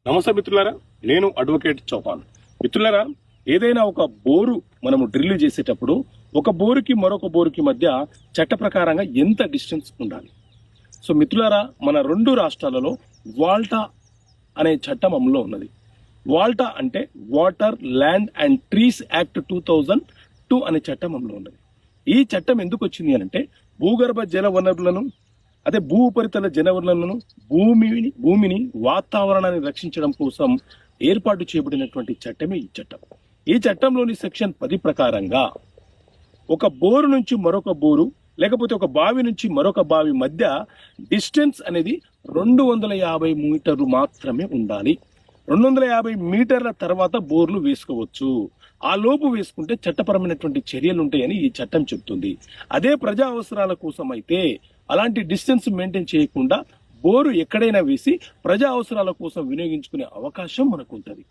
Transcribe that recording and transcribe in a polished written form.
నమస్తే మిత్రులారా, నేను అడ్వకేట్ చౌహాన్. మిత్రులారా, ఏదైనా ఒక బోరు మనము డ్రిల్ చేసేటప్పుడు ఒక బోరుకి మరొక బోరుకి మధ్య చట్ట ప్రకారంగా ఎంత డిస్టెన్స్ ఉండాలి? సో మిత్రులారా, మన రెండు రాష్ట్రాలలో వాల్టా అనే చట్టం అమల్లో ఉన్నది. వాల్టా అంటే water land and trees act 2002 అనే చట్టం అమల్లో ఉన్నది. ఈ చట్టం ఎందుకు వచ్చింది అంటే భూగర్భ జల వనరులను, అదే భూ ఉపరితల జనవనరులను, భూమిని వాతావరణాన్ని రక్షించడం కోసం ఏర్పాటు చేయబడినటువంటి చట్టమే ఈ చట్టం. ఈ చట్టంలోని సెక్షన్ 10 ప్రకారంగా ఒక బోరు నుంచి మరొక బోరు లేకపోతే ఒక బావి నుంచి మరొక బావి మధ్య డిస్టెన్స్ అనేది 250 మీటర్లు మాత్రమే ఉండాలి. 250 మీటర్ల తర్వాత బోర్లు వేసుకోవచ్చు. ఆ లోపు వేసుకుంటే చట్టపరమైనటువంటి చర్యలు ఉంటాయని ఈ చట్టం చెబుతుంది. అదే ప్రజా అవసరాల కోసం అయితే అలాంటి డిస్టెన్స్ మెయింటైన్ చేయకుండా బోరు ఎక్కడైనా వేసి ప్రజా అవసరాల కోసం వినియోగించుకునే అవకాశం మనకు ఉంటుంది.